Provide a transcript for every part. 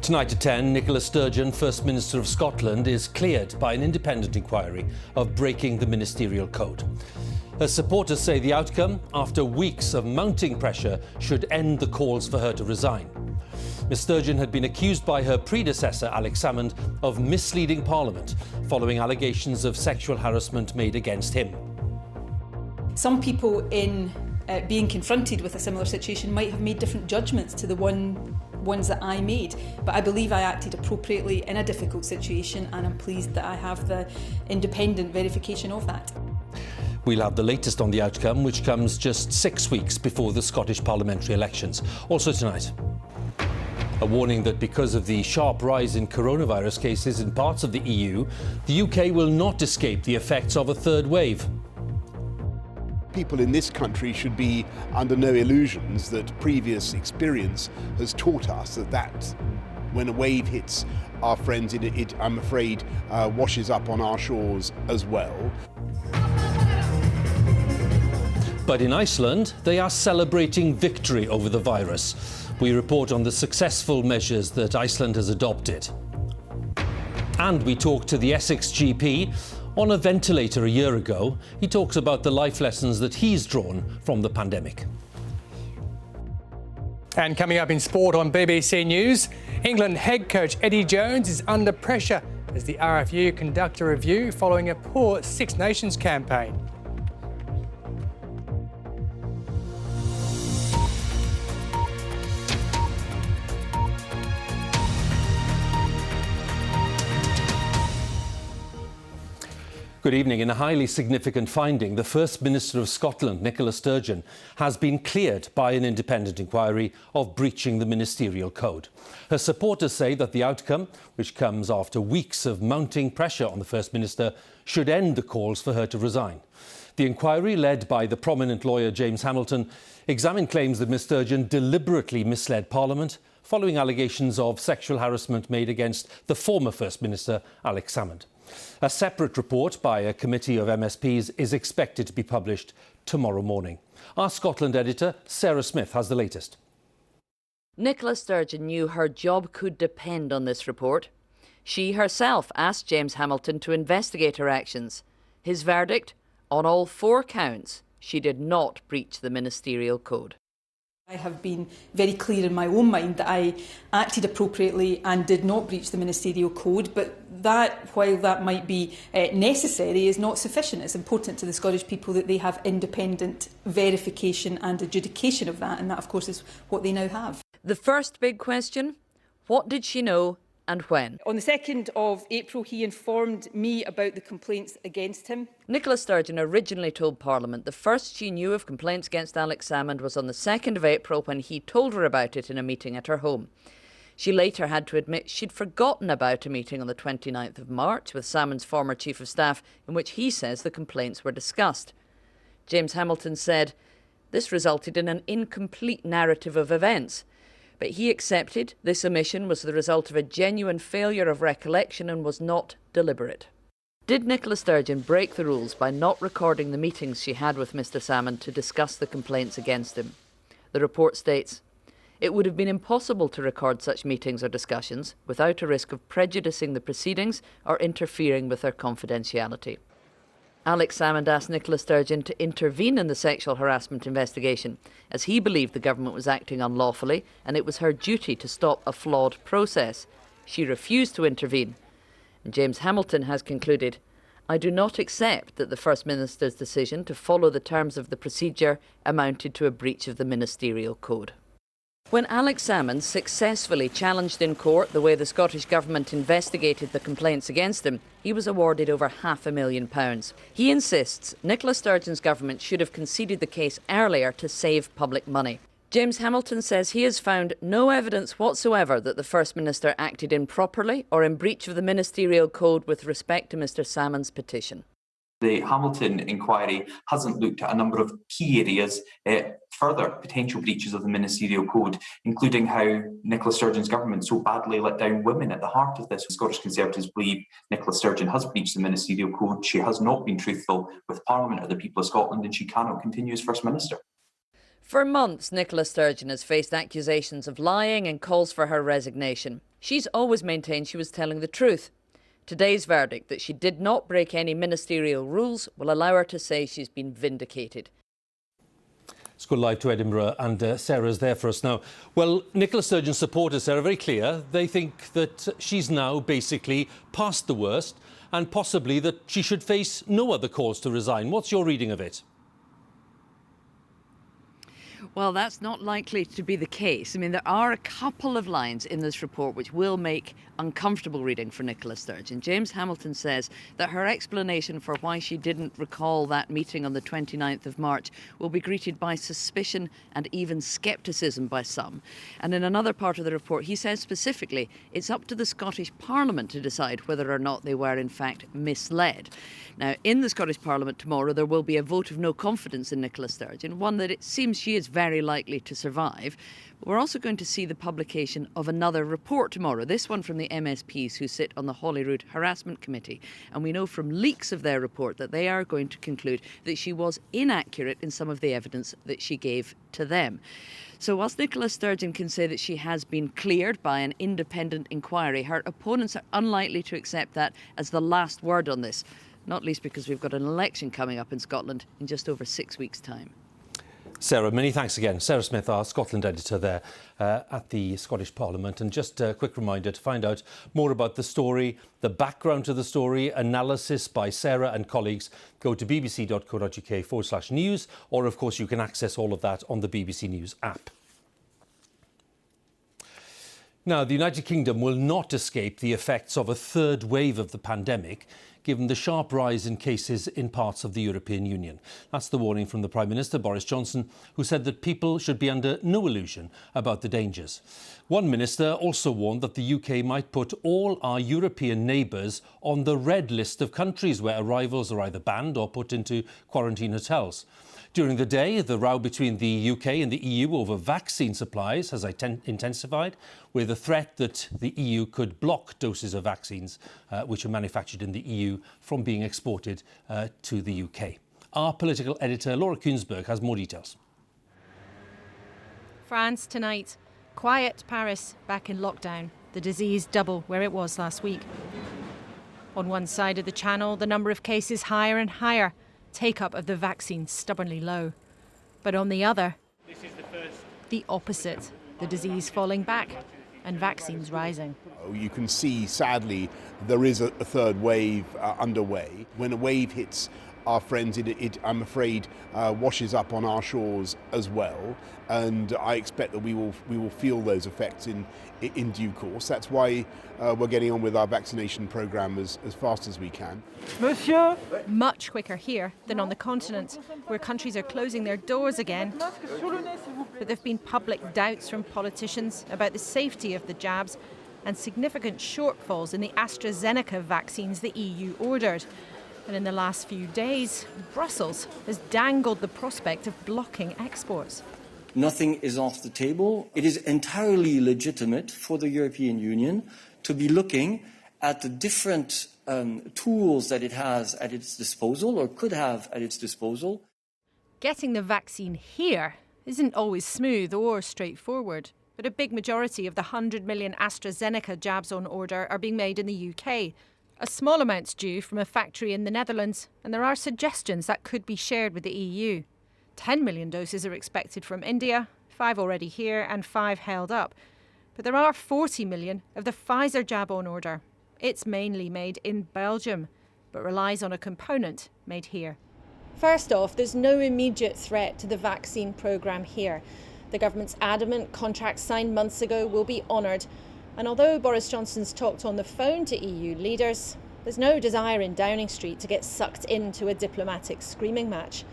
Tonight at 10, Nicola Sturgeon, First Minister of Scotland, is cleared by an independent inquiry of breaking the ministerial code. Her supporters say the outcome, after weeks of mounting pressure, should end the calls for her to resign. Ms Sturgeon had been accused by her predecessor, Alex Salmond, of misleading Parliament following allegations of sexual harassment made against him. Some people in being confronted with a similar situation might have made different judgments to the ones that I made, but I believe I acted appropriately in a difficult situation, and I'm pleased that I have the independent verification of that. We'll have the latest on the outcome, which comes just 6 weeks before the Scottish parliamentary elections. Also tonight, a warning that because of the sharp rise in coronavirus cases in parts of the EU, the UK will not escape the effects of a third wave. People in this country should be under no illusions that previous experience has taught us that when a wave hits our friends, it I'm afraid, washes up on our shores as well. But in Iceland, they are celebrating victory over the virus. We report on the successful measures that Iceland has adopted. And we talk to the Essex GP. On a ventilator a year ago, he talks about the life lessons that he's drawn from the pandemic. And coming up in sport on BBC News, England head coach Eddie Jones is under pressure as the RFU conduct a review following a poor Six Nations campaign. Good evening. In a highly significant finding, the First Minister of Scotland, Nicola Sturgeon, has been cleared by an independent inquiry of breaching the ministerial code. Her supporters say that the outcome, which comes after weeks of mounting pressure on the First Minister, should end the calls for her to resign. The inquiry, led by the prominent lawyer James Hamilton, examined claims that Ms Sturgeon deliberately misled Parliament following allegations of sexual harassment made against the former First Minister, Alex Salmond. A separate report by a committee of MSPs is expected to be published tomorrow morning. Our Scotland editor, Sarah Smith, has the latest. Nicola Sturgeon knew her job could depend on this report. She herself asked James Hamilton to investigate her actions. His verdict? On all 4 counts, she did not breach the ministerial code. I have been very clear in my own mind that I acted appropriately and did not breach the ministerial code, but that, while that might be necessary, is not sufficient. It's important to the Scottish people that they have independent verification and adjudication of that, and that, of course, is what they now have. The first big question, what did she know and when? On the 2nd of April, he informed me about the complaints against him. Nicola Sturgeon originally told Parliament the first she knew of complaints against Alex Salmond was on the 2nd of April when he told her about it in a meeting at her home. She later had to admit she'd forgotten about a meeting on the 29th of March with Salmond's former Chief of Staff in which he says the complaints were discussed. James Hamilton said this resulted in an incomplete narrative of events. But he accepted this omission was the result of a genuine failure of recollection and was not deliberate. Did Nicola Sturgeon break the rules by not recording the meetings she had with Mr Salmond to discuss the complaints against him? The report states, it would have been impossible to record such meetings or discussions without a risk of prejudicing the proceedings or interfering with their confidentiality. Alex Salmond asked Nicola Sturgeon to intervene in the sexual harassment investigation, as he believed the government was acting unlawfully and it was her duty to stop a flawed process. She refused to intervene. And James Hamilton has concluded, I do not accept that the First Minister's decision to follow the terms of the procedure amounted to a breach of the ministerial code. When Alex Salmond successfully challenged in court the way the Scottish Government investigated the complaints against him, he was awarded over £500,000. He insists Nicola Sturgeon's government should have conceded the case earlier to save public money. James Hamilton says he has found no evidence whatsoever that the First Minister acted improperly or in breach of the ministerial code with respect to Mr Salmond's petition. The Hamilton inquiry hasn't looked at a number of key areas, further potential breaches of the ministerial code, including how Nicola Sturgeon's government so badly let down women at the heart of this. Scottish Conservatives believe Nicola Sturgeon has breached the ministerial code. She has not been truthful with Parliament or the people of Scotland, and she cannot continue as First Minister. For months, Nicola Sturgeon has faced accusations of lying and calls for her resignation. She's always maintained she was telling the truth. Today's verdict that she did not break any ministerial rules will allow her to say she's been vindicated. Let's go live to Edinburgh, and Sarah's there for us now. Well, Nicola Sturgeon's supporters, Sarah, very clear. They think that she's now basically past the worst and possibly that she should face no other calls to resign. What's your reading of it? Well, that's not likely to be the case. I mean, there are a couple of lines in this report which will make uncomfortable reading for Nicola Sturgeon. James Hamilton says that her explanation for why she didn't recall that meeting on the 29th of March will be greeted by suspicion and even scepticism by some. And in another part of the report, he says specifically it's up to the Scottish Parliament to decide whether or not they were in fact misled. Now, in the Scottish Parliament tomorrow, there will be a vote of no confidence in Nicola Sturgeon, one that it seems she is very likely to survive. But we're also going to see the publication of another report tomorrow, this one from the MSPs who sit on the Holyrood Harassment Committee. And we know from leaks of their report that they are going to conclude that she was inaccurate in some of the evidence that she gave to them. So whilst Nicola Sturgeon can say that she has been cleared by an independent inquiry, her opponents are unlikely to accept that as the last word on this, not least because we've got an election coming up in Scotland in just over 6 weeks' time. Sarah, many thanks again. Sarah Smith, our Scotland editor there at the Scottish Parliament. And just a quick reminder to find out more about the story, the background to the story, analysis by Sarah and colleagues, go to bbc.co.uk/news, or of course you can access all of that on the BBC News app. Now, the United Kingdom will not escape the effects of a third wave of the pandemic, given the sharp rise in cases in parts of the European Union. That's the warning from the Prime Minister, Boris Johnson, who said that people should be under no illusion about the dangers. One minister also warned that the UK might put all our European neighbours on the red list of countries where arrivals are either banned or put into quarantine hotels. During the day, the row between the UK and the EU over vaccine supplies has intensified, with a threat that the EU could block doses of vaccines which are manufactured in the EU from being exported to the UK. Our political editor, Laura Kuensberg, has more details. France tonight. Quiet Paris back in lockdown. The disease double where it was last week. On one side of the channel, the number of cases higher and higher. Take-up of the vaccine stubbornly low. But on the other, the opposite. The disease falling back and vaccines rising. You can see, sadly, there is a third wave underway. When a wave hits our friends, it I'm afraid, washes up on our shores as well. And I expect that we will feel those effects in due course. That's why we're getting on with our vaccination programme as fast as we can. Monsieur! Much quicker here than on the continent, where countries are closing their doors again. But there have been public doubts from politicians about the safety of the jabs and significant shortfalls in the AstraZeneca vaccines the EU ordered. And in the last few days, Brussels has dangled the prospect of blocking exports. Nothing is off the table. It is entirely legitimate for the European Union to be looking at the different tools that it has at its disposal or could have at its disposal. Getting the vaccine here isn't always smooth or straightforward, but a big majority of the 100 million AstraZeneca jabs on order are being made in the UK. A small amount's due from a factory in the Netherlands, and there are suggestions that could be shared with the EU. 10 million doses are expected from India, 5 already here and 5 held up. But there are 40 million of the Pfizer jab on order. It's mainly made in Belgium, but relies on a component made here. First off, there's no immediate threat to the vaccine programme here. The government's adamant contracts signed months ago will be honoured. And although Boris Johnson's talked on the phone to EU leaders, there's no desire in Downing Street to get sucked into a diplomatic screaming match.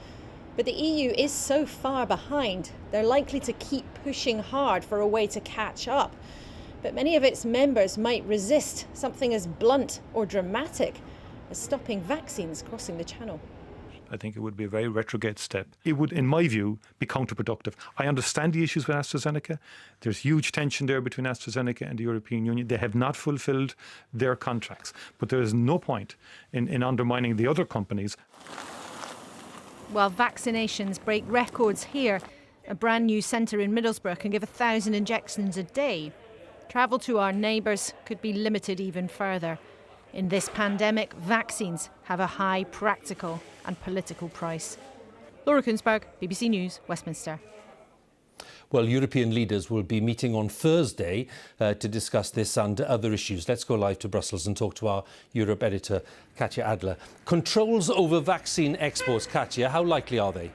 But the EU is so far behind, they're likely to keep pushing hard for a way to catch up. But many of its members might resist something as blunt or dramatic as stopping vaccines crossing the channel. I think it would be a very retrograde step. It would, in my view, be counterproductive. I understand the issues with AstraZeneca. There's huge tension there between AstraZeneca and the European Union. They have not fulfilled their contracts. But there is no point in undermining the other companies. While vaccinations break records here, a brand new centre in Middlesbrough can give 1,000 injections a day. travel to our neighbours could be limited even further. In this pandemic, vaccines have a high practical and political price. Laura Kunsberg, BBC News, Westminster. Well, European leaders will be meeting on Thursday to discuss this and other issues. Let's go live to Brussels and talk to our Europe editor, Katja Adler. Controls over vaccine exports, Katja, how likely are they?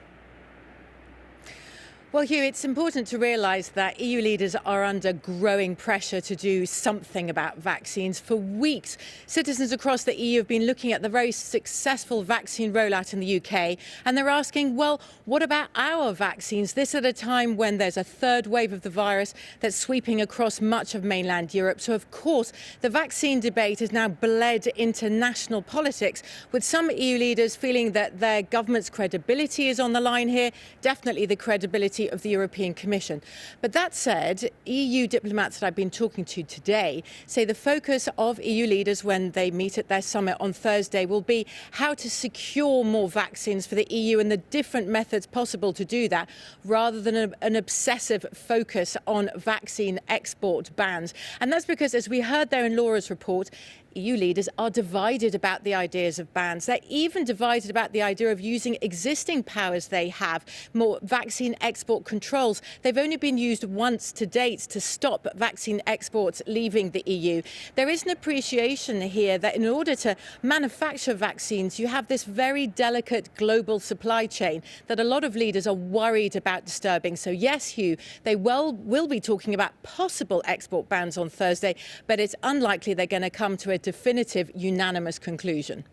Well, Huw, it's important to realise that EU leaders are under growing pressure to do something about vaccines. For weeks, citizens across the EU have been looking at the very successful vaccine rollout in the UK, and they're asking, well, what about our vaccines? This at a time when there's a third wave of the virus that's sweeping across much of mainland Europe. So, of course, the vaccine debate has now bled into national politics, with some EU leaders feeling that their government's credibility is on the line here, definitely the credibility of the European Commission. But that said, EU diplomats that I've been talking to today say the focus of EU leaders when they meet at their summit on Thursday will be how to secure more vaccines for the EU and the different methods possible to do that, rather than an obsessive focus on vaccine export bans. And that's because, as we heard there in Laura's report, EU leaders are divided about the ideas of bans. They're even divided about the idea of using existing powers they have, more vaccine export controls. They've only been used once to date to stop vaccine exports leaving the EU. There is an appreciation here that in order to manufacture vaccines, you have this very delicate global supply chain that a lot of leaders are worried about disturbing. So yes, Huw, they will be talking about possible export bans on Thursday, but it's unlikely they're going to come to a definitive, unanimous conclusion.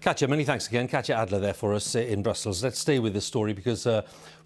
Katja, many thanks again. Katja Adler there for us in Brussels. Let's stay with this story because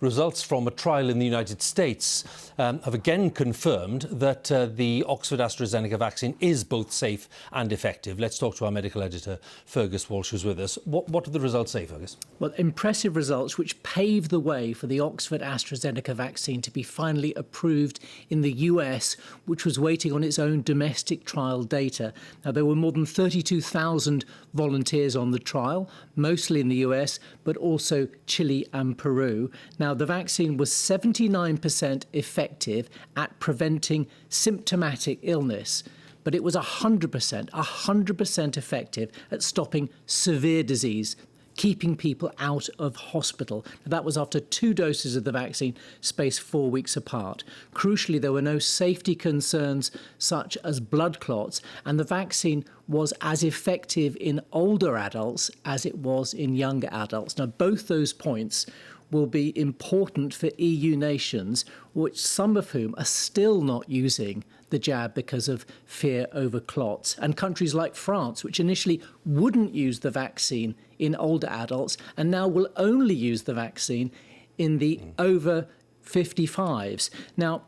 results from a trial in the United States have again confirmed that the Oxford-AstraZeneca vaccine is both safe and effective. Let's talk to our medical editor, Fergus Walsh, who's with us. What do the results say, Fergus? Well, impressive results which pave the way for the Oxford-AstraZeneca vaccine to be finally approved in the US, which was waiting on its own domestic trial data. Now, there were more than 32,000 volunteers on the trial, mostly in the US, but also Chile and Peru. Now, the vaccine was 79% effective at preventing symptomatic illness, but it was 100% effective at stopping severe disease, keeping people out of hospital. Now, that was after 2 doses of the vaccine spaced 4 weeks apart. Crucially, there were no safety concerns such as blood clots, and the vaccine was as effective in older adults as it was in younger adults. Now, both those points will be important for EU nations, which some of whom are still not using the jab because of fear over clots. And countries like France, which initially wouldn't use the vaccine in older adults and now will only use the vaccine in the over 55s. Now,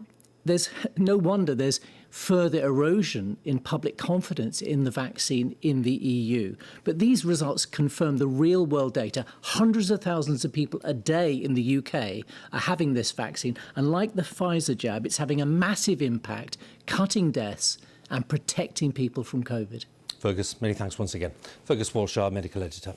there's no wonder there's further erosion in public confidence in the vaccine in the EU. But these results confirm the real-world data. Hundreds of thousands of people a day in the UK are having this vaccine. And like the Pfizer jab, it's having a massive impact, cutting deaths and protecting people from COVID. Fergus, many thanks once again. Fergus Walsh, our medical editor.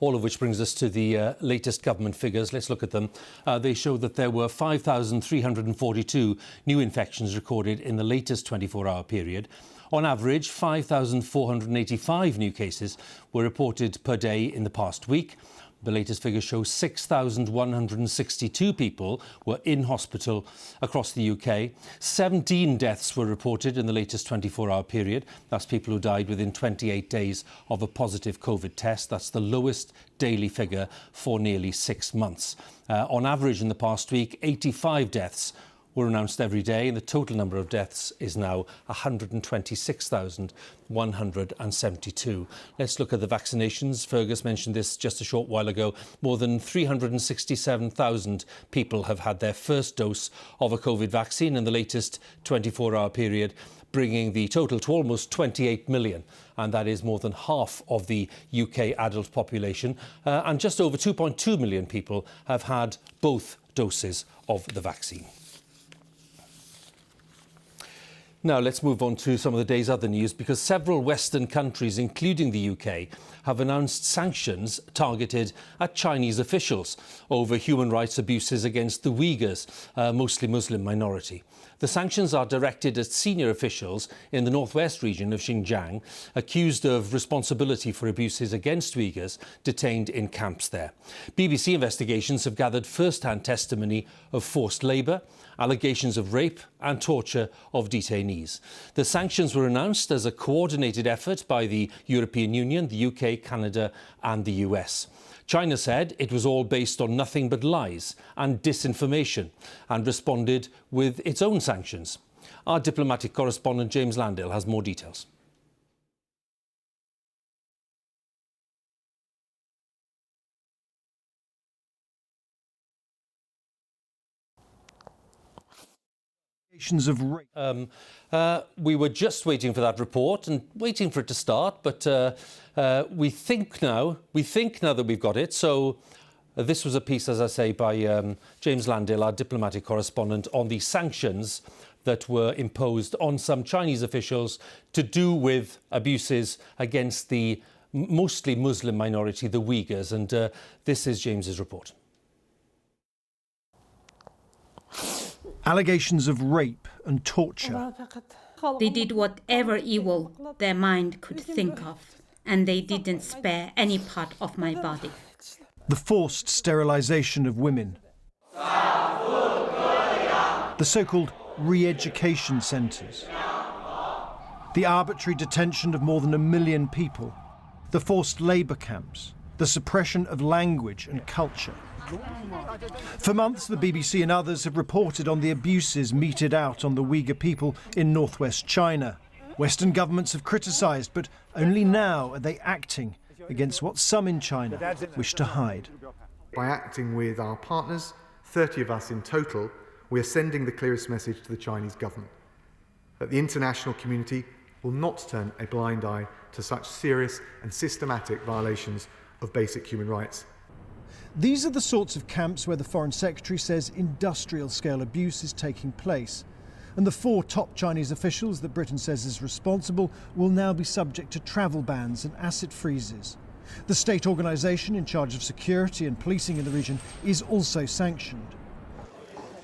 All of which brings us to the latest government figures. Let's look at them. They show that there were 5,342 new infections recorded in the latest 24-hour period. On average, 5,485 new cases were reported per day in the past week. The latest figures show 6,162 people were in hospital across the UK. 17 deaths were reported in the latest 24-hour period. That's people who died within 28 days of a positive COVID test. That's the lowest daily figure for nearly 6 months. On average, in the past week, 85 deaths were announced every day, and the total number of deaths is now 126,172. Let's look at the vaccinations. Fergus mentioned this just a short while ago. More than 367,000 people have had their first dose of a COVID vaccine in the latest 24-hour period, bringing the total to almost 28 million. And that is more than half of the UK adult population. And just over 2.2 million people have had both doses of the vaccine. Now let's move on to some of the day's other news, because several Western countries, including the UK, have announced sanctions targeted at Chinese officials over human rights abuses against the Uyghurs, a mostly Muslim minority. The sanctions are directed at senior officials in the northwest region of Xinjiang, accused of responsibility for abuses against Uyghurs detained in camps there. BBC investigations have gathered first-hand testimony of forced labour, allegations of rape and torture of detainees. The sanctions were announced as a coordinated effort by the European Union, the UK, Canada and the US. China said it was all based on nothing but lies and disinformation and responded with its own sanctions. Our diplomatic correspondent James Landale has more details. Of rape. We were just waiting for that report and waiting for it to start, but we think now that we've got it. So this was a piece, as I say, by James Landale, our diplomatic correspondent, on the sanctions that were imposed on some Chinese officials to do with abuses against the mostly Muslim minority, the Uyghurs. And this is James's report. Allegations of rape and torture. They did whatever evil their mind could think of, and they didn't spare any part of my body. The forced sterilisation of women. The so-called re-education centres. The arbitrary detention of more than 1 million people. The forced labour camps. The suppression of language and culture. For months, the BBC and others have reported on the abuses meted out on the Uyghur people in northwest China. Western governments have criticised, but only now are they acting against what some in China wish to hide. By acting with our partners, 30 of us in total, we are sending the clearest message to the Chinese government that the international community will not turn a blind eye to such serious and systematic violations of basic human rights. These are the sorts of camps where the Foreign Secretary says industrial-scale abuse is taking place. And the 4 top Chinese officials that Britain says is responsible will now be subject to travel bans and asset freezes. The state organisation in charge of security and policing in the region is also sanctioned.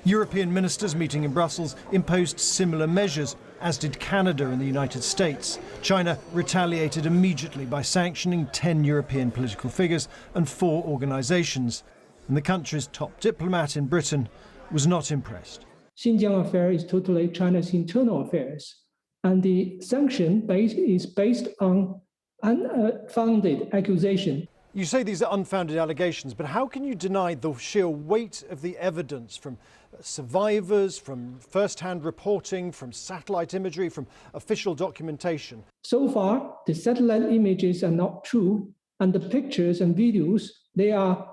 European ministers meeting in Brussels imposed similar measures, as did Canada and the United States. China retaliated immediately by sanctioning 10 European political figures and 4 organisations. And the country's top diplomat in Britain was not impressed. Xinjiang affair is totally China's internal affairs, and the sanction is based on unfounded accusation. You say these are unfounded allegations, but how can you deny the sheer weight of the evidence from survivors, from first-hand reporting, from satellite imagery, from official documentation? So far, the satellite images are not true, and the pictures and videos, they are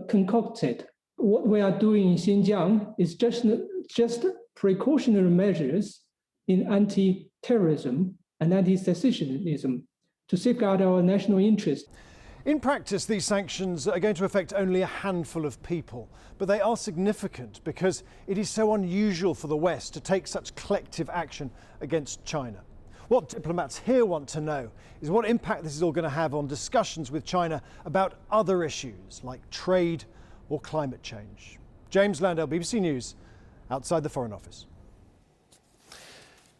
concocted. What we are doing in Xinjiang is just precautionary measures in anti-terrorism and anti-secessionism to safeguard our national interest. In practice, these sanctions are going to affect only a handful of people, but they are significant because it is so unusual for the West to take such collective action against China. What diplomats here want to know is what impact this is all going to have on discussions with China about other issues like trade or climate change. James Landale, BBC News, outside the Foreign Office.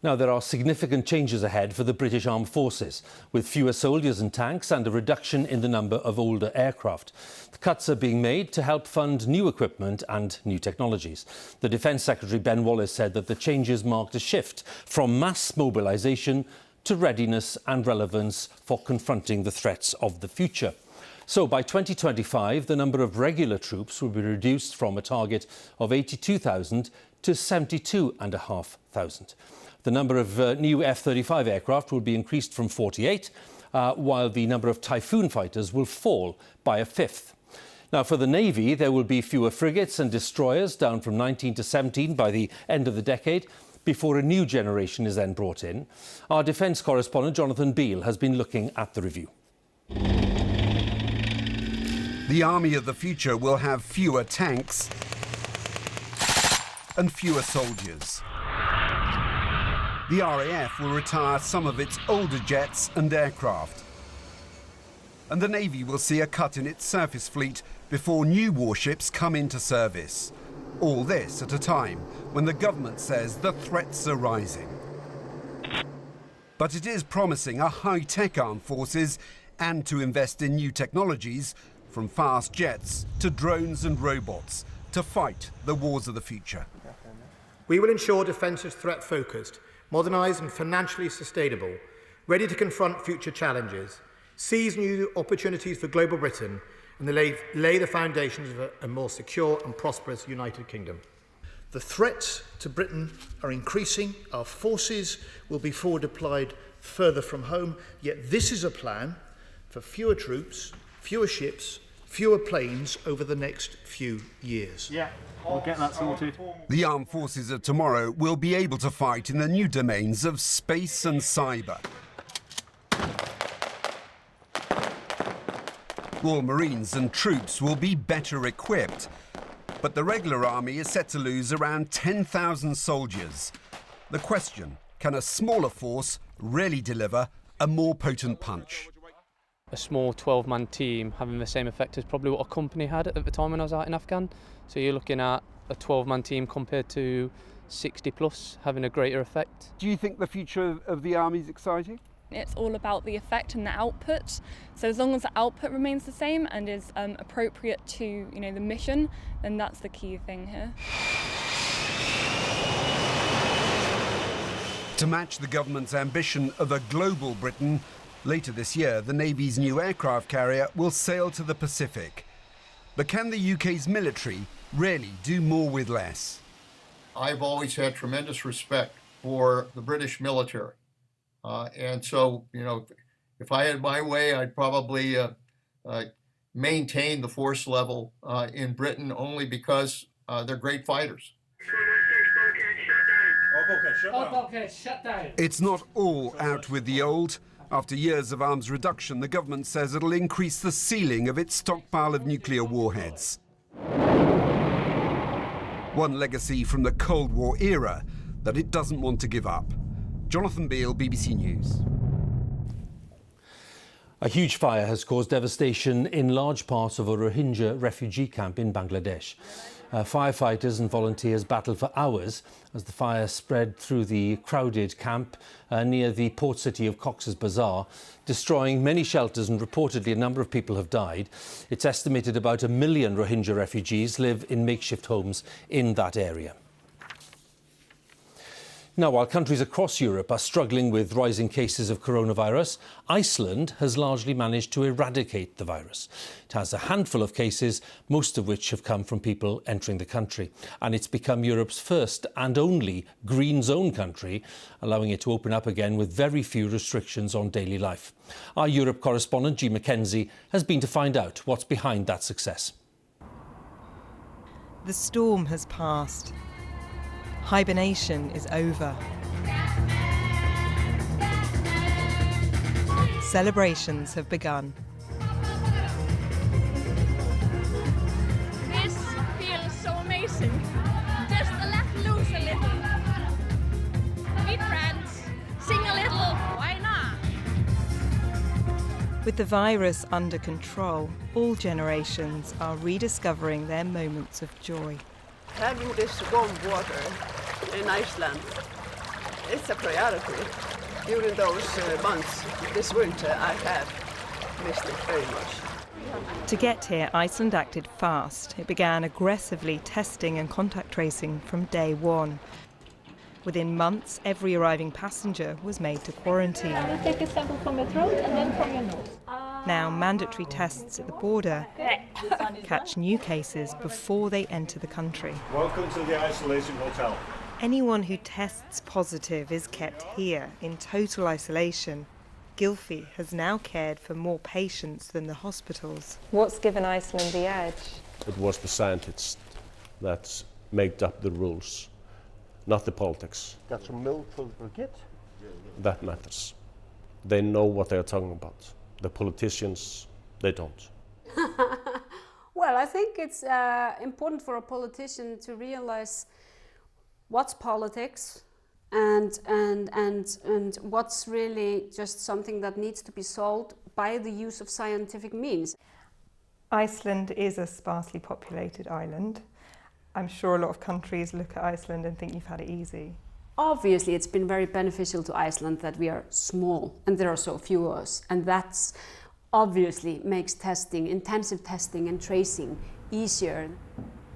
Now, there are significant changes ahead for the British Armed Forces, with fewer soldiers and tanks and a reduction in the number of older aircraft. The cuts are being made to help fund new equipment and new technologies. The Defence Secretary Ben Wallace said that the changes marked a shift from mass mobilisation to readiness and relevance for confronting the threats of the future. So by 2025, the number of regular troops will be reduced from a target of 82,000 to 72,500. The number of new F-35 aircraft will be increased from 48, while the number of Typhoon fighters will fall by a fifth. Now, for the Navy, there will be fewer frigates and destroyers, down from 19 to 17 by the end of the decade, before a new generation is then brought in. Our defence correspondent, Jonathan Beale, has been looking at the review. The army of the future will have fewer tanks and fewer soldiers. The RAF will retire some of its older jets and aircraft. And the Navy will see a cut in its surface fleet before new warships come into service. All this at a time when the government says the threats are rising. But it is promising a high-tech armed forces and to invest in new technologies, from fast jets to drones and robots, to fight the wars of the future. We will ensure defence is threat-focused, modernised and financially sustainable, ready to confront future challenges, seize new opportunities for global Britain, and lay the foundations of a more secure and prosperous United Kingdom. The threats to Britain are increasing. Our forces will be forward deployed further from home, yet this is a plan for fewer troops, fewer ships, fewer planes over the next few years. Yeah, we'll get that sorted. The armed forces of tomorrow will be able to fight in the new domains of space and cyber. All Marines and troops will be better equipped, but the regular army is set to lose around 10,000 soldiers. The question, can a smaller force really deliver a more potent punch? A small 12-man team having the same effect as probably what a company had at the time when I was out in Afghan. So you're looking at a 12-man team compared to 60 plus having a greater effect. Do you think the future of the army is exciting? It's all about the effect and the output. So as long as the output remains the same and is appropriate to the mission, then that's the key thing here. To match the government's ambition of a global Britain, later this year the Navy's new aircraft carrier will sail to the Pacific. But can the UK's military really do more with less? I've always had tremendous respect for the British military. And so, if I had my way, I'd probably maintain the force level in Britain only because they're great fighters. It's not all out with the old. After years of arms reduction, the government says it'll increase the ceiling of its stockpile of nuclear warheads. One legacy from the Cold War era that it doesn't want to give up. Jonathan Beale, BBC News. A huge fire has caused devastation in large parts of a Rohingya refugee camp in Bangladesh. Firefighters and volunteers battled for hours as the fire spread through the crowded camp near the port city of Cox's Bazar, destroying many shelters, and reportedly a number of people have died. It's estimated about 1 million Rohingya refugees live in makeshift homes in that area. Now, while countries across Europe are struggling with rising cases of coronavirus, Iceland has largely managed to eradicate the virus. It has a handful of cases, most of which have come from people entering the country. And it's become Europe's first and only green zone country, allowing it to open up again with very few restrictions on daily life. Our Europe correspondent, G. Mackenzie, has been to find out what's behind that success. The storm has passed. Hibernation is over. Celebrations have begun. This feels so amazing. Just let loose a little. Meet friends, sing a little, why not? With the virus under control, all generations are rediscovering their moments of joy. Having this warm water in Iceland, it's a priority. During those months this winter, I have missed it very much. To get here, Iceland acted fast. It began aggressively testing and contact tracing from day one. Within months, every arriving passenger was made to quarantine. Take a sample from your throat and then from your nose. Now, mandatory tests at the border catch new cases before they enter the country. Welcome to the isolation hotel. Anyone who tests positive is kept here in total isolation. Gylfi has now cared for more patients than the hospitals. What's given Iceland the edge? It was the scientists that made up the rules, not the politics. Got some milk for the kids? That matters. They know what they're talking about. The politicians, they don't. Well, I think it's important for a politician to realize what's politics and what's really just something that needs to be solved by the use of scientific means. Iceland is a sparsely populated island. I'm sure a lot of countries look at Iceland and think you've had it easy. Obviously, it's been very beneficial to Iceland that we are small and there are so few of us, and that's obviously makes testing, intensive testing and tracing easier.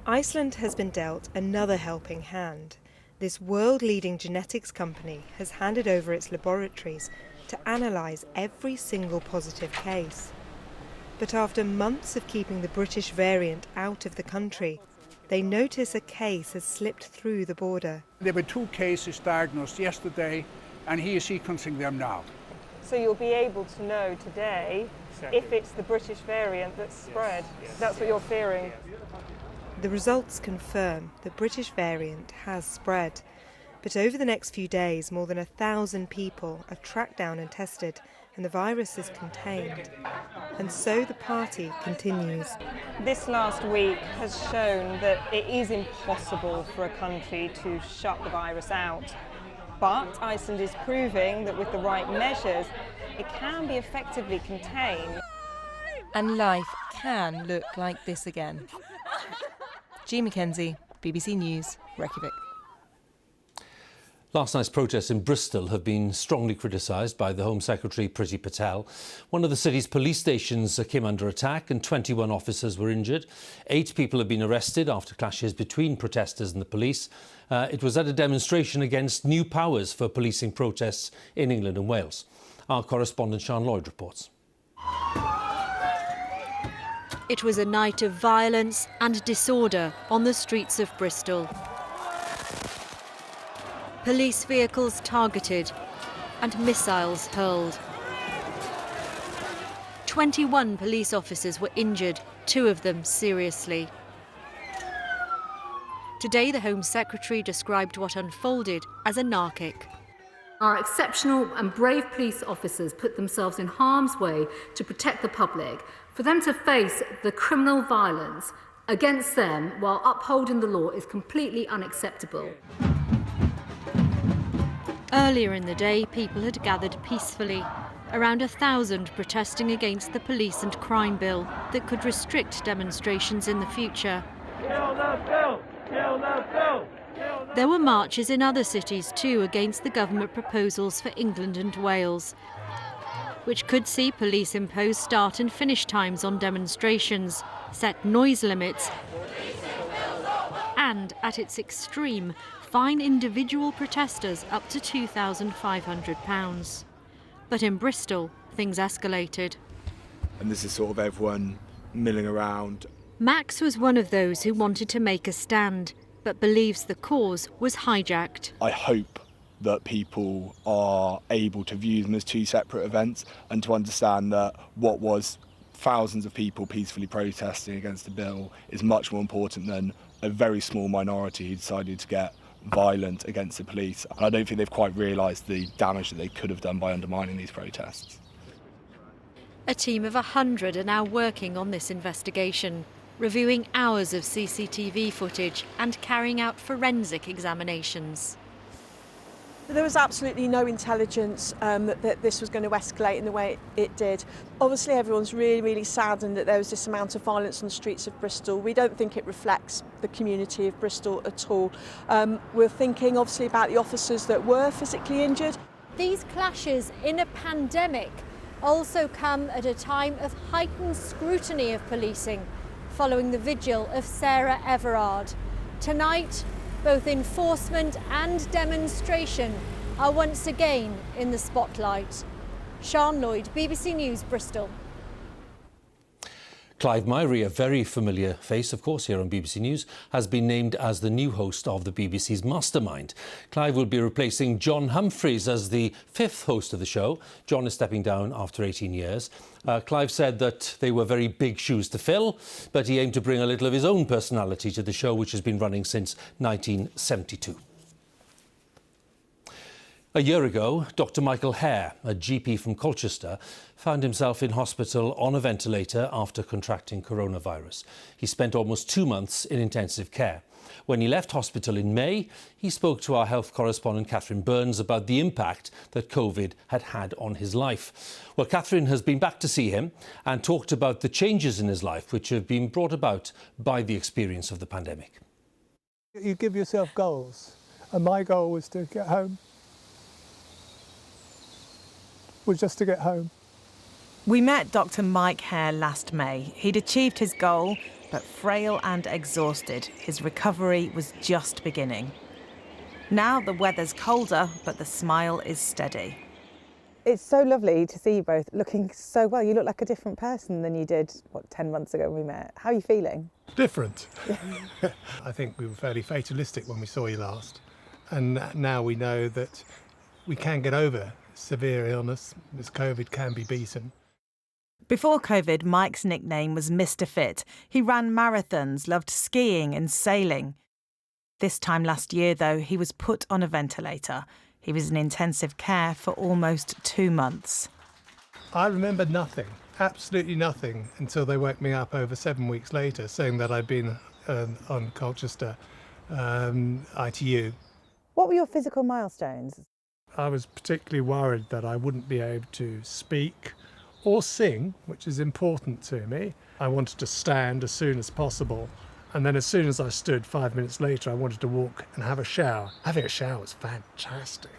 Iceland has been dealt another helping hand. This world-leading genetics company has handed over its laboratories to analyse every single positive case. But after months of keeping the British variant out of the country, they notice a case has slipped through the border. There were 2 cases diagnosed yesterday, and he is sequencing them now. So you'll be able to know today if it's the British variant that's spread. That's what you're fearing. The results confirm the British variant has spread. But over the next few days, more than 1,000 people are tracked down and tested, and the virus is contained. And so the party continues. This last week has shown that it is impossible for a country to shut the virus out. But Iceland is proving that with the right measures, it can be effectively contained. And life can look like this again. G. Mackenzie, BBC News, Reykjavik. Last night's protests in Bristol have been strongly criticised by the Home Secretary Priti Patel. One of the city's police stations came under attack and 21 officers were injured. 8 people have been arrested after clashes between protesters and the police. It was at a demonstration against new powers for policing protests in England and Wales. Our correspondent Sian Lloyd reports. It was a night of violence and disorder on the streets of Bristol. Police vehicles targeted and missiles hurled. 21 police officers were injured, 2 of them seriously. Today, the Home Secretary described what unfolded as anarchic. Our exceptional and brave police officers put themselves in harm's way to protect the public. For them to face the criminal violence against them while upholding the law is completely unacceptable. Earlier in the day, people had gathered peacefully, around 1,000 protesting against the police and crime bill that could restrict demonstrations in the future. Kill the bill! Kill the bill! There were marches in other cities too against the government proposals for England and Wales, which could see police impose start and finish times on demonstrations, set noise limits, and, at its extreme, fine individual protesters up to £2,500. But in Bristol, things escalated. And this is sort of everyone milling around. Max was one of those who wanted to make a stand, but believes the cause was hijacked. I hope that people are able to view them as 2 separate events and to understand that what was thousands of people peacefully protesting against the bill is much more important than a very small minority who decided to get violent against the police. And I don't think they've quite realised the damage that they could have done by undermining these protests. A team of 100 are now working on this investigation, reviewing hours of CCTV footage and carrying out forensic examinations. There was absolutely no intelligence that this was going to escalate in the way it did. Obviously, everyone's really saddened that there was this amount of violence on the streets of Bristol. We don't think it reflects the community of Bristol at all. We're thinking, obviously, about the officers that were physically injured. These clashes in a pandemic also come at a time of heightened scrutiny of policing, following the vigil of Sarah Everard. Tonight, both enforcement and demonstration are once again in the spotlight. Sian Lloyd, BBC News, Bristol. Clive Myrie, a very familiar face, of course, here on BBC News, has been named as the new host of the BBC's Mastermind. Clive will be replacing John Humphreys as the 5th host of the show. John is stepping down after 18 years. Clive said that they were very big shoes to fill, but he aimed to bring a little of his own personality to the show, which has been running since 1972. A year ago, Dr Mike Hare, a GP from Colchester, found himself in hospital on a ventilator after contracting coronavirus. He spent almost 2 months in intensive care. When he left hospital in May, he spoke to our health correspondent Catherine Burns about the impact that COVID had had on his life. Well, Catherine has been back to see him and talked about the changes in his life which have been brought about by the experience of the pandemic. You give yourself goals, and my goal was to get home. Was just to get home. We met Dr Mike Hare last May. He'd achieved his goal, but frail and exhausted, his recovery was just beginning. Now the weather's colder, but the smile is steady. It's so lovely to see you both looking so well. You look like a different person than you did, 10 months ago when we met. How are you feeling? Different. I think we were fairly fatalistic when we saw you last. And now we know that we can get over severe illness. This COVID can be beaten. Before COVID, Mike's nickname was Mr. Fit. He ran marathons, loved skiing and sailing. This time last year, though, he was put on a ventilator. He was in intensive care for almost 2 months. I remember nothing, absolutely nothing, until they woke me up over 7 weeks later, saying that I'd been on Colchester ITU. What were your physical milestones? I was particularly worried that I wouldn't be able to speak or sing, which is important to me. I wanted to stand as soon as possible. And then as soon as I stood 5 minutes later, I wanted to walk and have a shower. Having a shower was fantastic.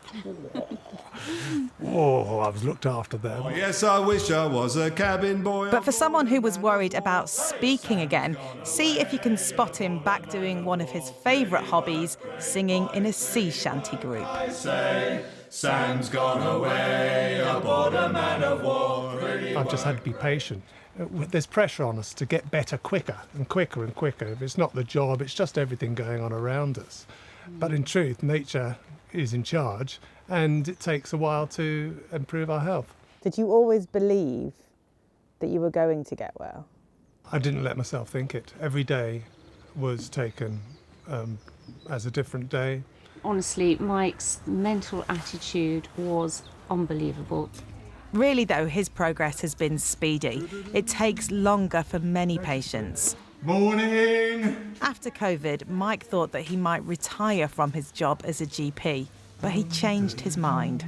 Oh, I was looked after there. Oh, yes, I wish I was a cabin boy. But for someone who was worried about speaking again, see if you can spot him back doing one of his favourite hobbies, singing in a sea shanty group. I say, Sam's gone away aboard a man of war. I've just had to be patient. There's pressure on us to get better quicker and quicker and quicker. It's not the job, it's just everything going on around us. But in truth, nature is in charge, and it takes a while to improve our health. Did you always believe that you were going to get well? I didn't let myself think it. Every day was taken as a different day. Honestly, Mike's mental attitude was unbelievable. Really, though, his progress has been speedy. It takes longer for many patients. Morning! After COVID, Mike thought that he might retire from his job as a GP, but he changed his mind.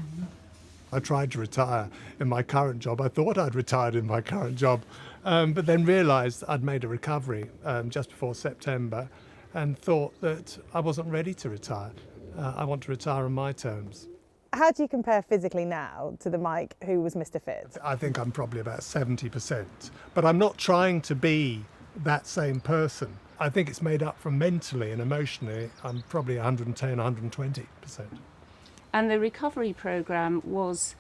I tried to retire in my current job. I thought I'd retired in my current job, but then realised I'd made a recovery just before September and thought that I wasn't ready to retire. I want to retire on my terms. How do you compare physically now to the Mike who was Mr. Fit? I think I'm probably about 70%, but I'm not trying to be that same person. I think it's made up from mentally and emotionally. I'm probably 110, 120%. And the recovery programme was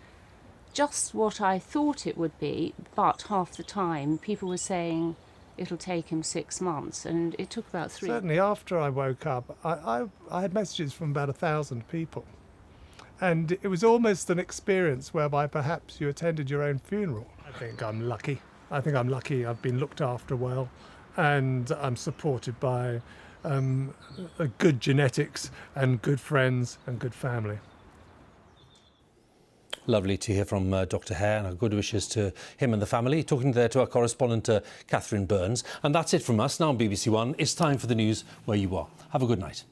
just what I thought it would be, but half the time people were saying it'll take him 6 months, and it took about 3. Certainly after I woke up, I had messages from about 1,000 people. And it was almost an experience whereby perhaps you attended your own funeral. I think I'm lucky. I've been looked after well, and I'm supported by good genetics and good friends and good family. Lovely to hear from Dr Hare, and our good wishes to him and the family. Talking there to our correspondent Catherine Burns. And that's it from us now on BBC One. It's time for the news where you are. Have a good night.